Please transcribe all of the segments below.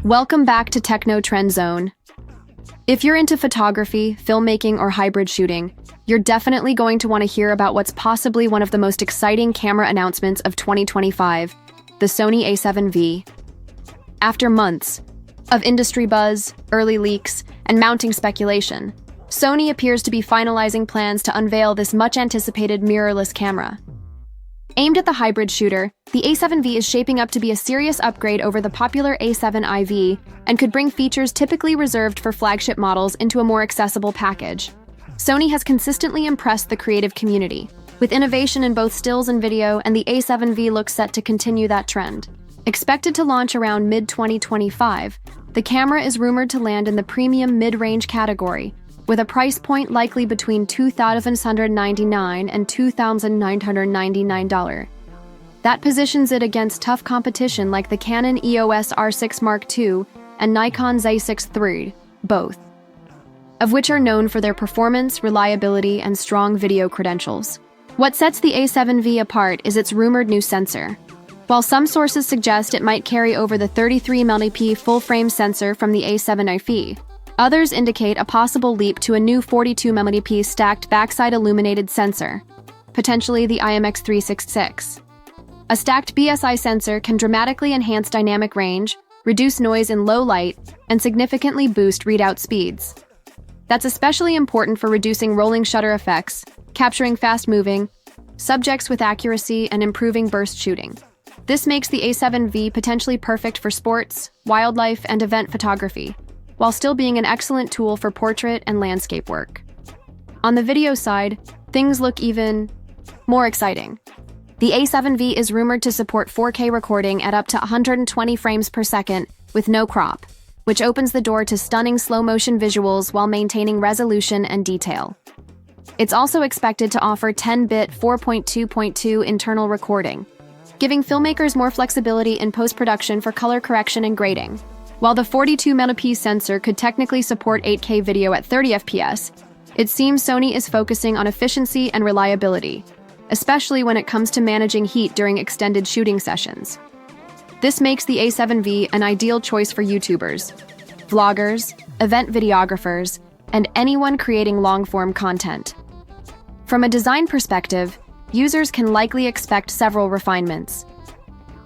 Welcome back to Techno Trend Zone. If you're into photography, filmmaking, or hybrid shooting, you're definitely going to want to hear about what's possibly one of the most exciting camera announcements of 2025, the Sony A7V. After months of industry buzz, early leaks, and mounting speculation, Sony appears to be finalizing plans to unveil this much-anticipated mirrorless camera. Aimed at the hybrid shooter, the A7V is shaping up to be a serious upgrade over the popular A7IV and could bring features typically reserved for flagship models into a more accessible package. Sony has consistently impressed the creative community, with innovation in both stills and video, and the A7V looks set to continue that trend. Expected to launch around mid-2025, the camera is rumored to land in the premium mid-range category, with a price point likely between $2,799 and $2,999. That positions it against tough competition like the Canon EOS R6 Mark II and Nikon Z6 III, both of which are known for their performance, reliability, and strong video credentials. What sets the A7V apart is its rumored new sensor. While some sources suggest it might carry over the 33MP full-frame sensor from the A7IV, others indicate a possible leap to a new 42MP stacked backside illuminated sensor, potentially the IMX366. A stacked BSI sensor can dramatically enhance dynamic range, reduce noise in low light, and significantly boost readout speeds. That's especially important for reducing rolling shutter effects, capturing fast-moving subjects with accuracy, and improving burst shooting. This makes the A7V potentially perfect for sports, wildlife, and event photography, while still being an excellent tool for portrait and landscape work. On the video side, things look even more exciting. The A7V is rumored to support 4K recording at up to 120 frames per second with no crop, which opens the door to stunning slow-motion visuals while maintaining resolution and detail. It's also expected to offer 10-bit 4.2.2 internal recording, giving filmmakers more flexibility in post-production for color correction and grading. While the 42MP sensor could technically support 8K video at 30 FPS, it seems Sony is focusing on efficiency and reliability, especially when it comes to managing heat during extended shooting sessions. This makes the A7V an ideal choice for YouTubers, vloggers, event videographers, and anyone creating long-form content. From a design perspective, users can likely expect several refinements.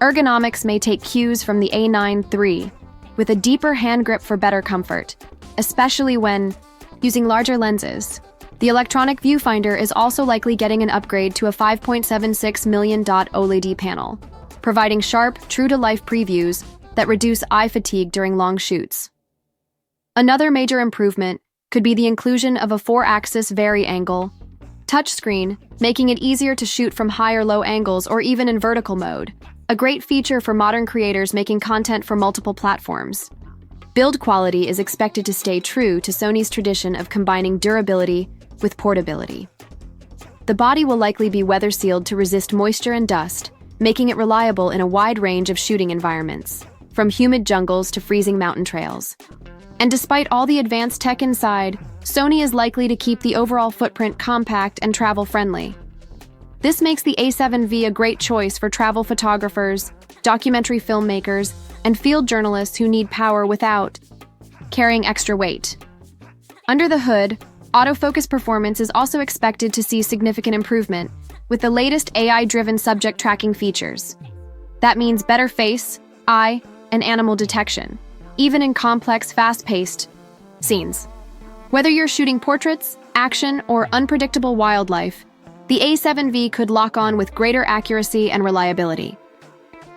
Ergonomics may take cues from the A9 III, with a deeper hand grip for better comfort, especially when using larger lenses. The electronic viewfinder is also likely getting an upgrade to a 5.76 million dot OLED panel, providing sharp, true-to-life previews that reduce eye fatigue during long shoots. Another major improvement could be the inclusion of a 4-axis vari-angle touchscreen, making it easier to shoot from high or low angles or even in vertical mode, a great feature for modern creators making content for multiple platforms. Build quality is expected to stay true to Sony's tradition of combining durability with portability. The body will likely be weather-sealed to resist moisture and dust, making it reliable in a wide range of shooting environments, from humid jungles to freezing mountain trails. And despite all the advanced tech inside, Sony is likely to keep the overall footprint compact and travel-friendly. This makes the A7V a great choice for travel photographers, documentary filmmakers, and field journalists who need power without carrying extra weight. Under the hood, autofocus performance is also expected to see significant improvement with the latest AI-driven subject tracking features. That means better face, eye, and animal detection, even in complex, fast-paced scenes. Whether you're shooting portraits, action, or unpredictable wildlife, the A7V could lock on with greater accuracy and reliability.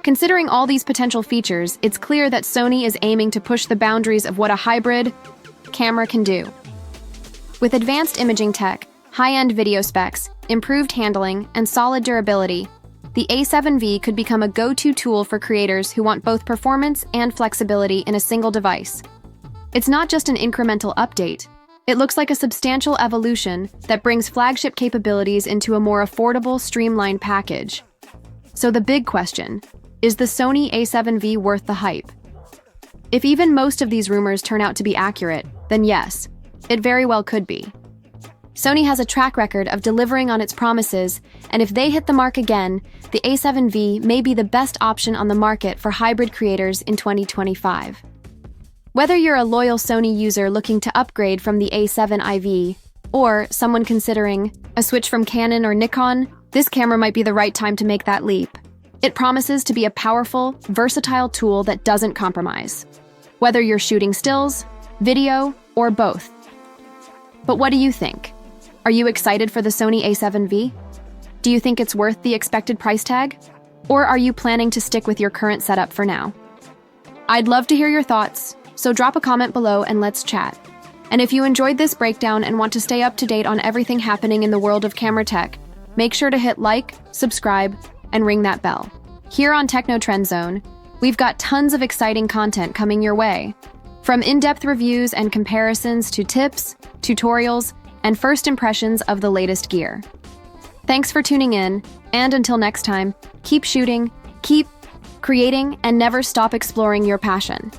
Considering all these potential features, it's clear that Sony is aiming to push the boundaries of what a hybrid camera can do. With advanced imaging tech, high-end video specs, improved handling, and solid durability, the A7V could become a go-to tool for creators who want both performance and flexibility in a single device. It's not just an incremental update. It looks like a substantial evolution that brings flagship capabilities into a more affordable, streamlined package. So the big question, is the Sony A7V worth the hype? If even most of these rumors turn out to be accurate, then yes, it very well could be. Sony has a track record of delivering on its promises, and if they hit the mark again, the A7V may be the best option on the market for hybrid creators in 2025. Whether you're a loyal Sony user looking to upgrade from the A7V, or someone considering a switch from Canon or Nikon, this camera might be the right time to make that leap. It promises to be a powerful, versatile tool that doesn't compromise, whether you're shooting stills, video, or both. But what do you think? Are you excited for the Sony A7V? Do you think it's worth the expected price tag? Or are you planning to stick with your current setup for now? I'd love to hear your thoughts, so drop a comment below and let's chat. And if you enjoyed this breakdown and want to stay up to date on everything happening in the world of camera tech, make sure to hit like, subscribe, and ring that bell. Here on Techno Trend Zone, we've got tons of exciting content coming your way. From in-depth reviews and comparisons to tips, tutorials, and first impressions of the latest gear. Thanks for tuning in, and until next time, keep shooting, keep creating, and never stop exploring your passion.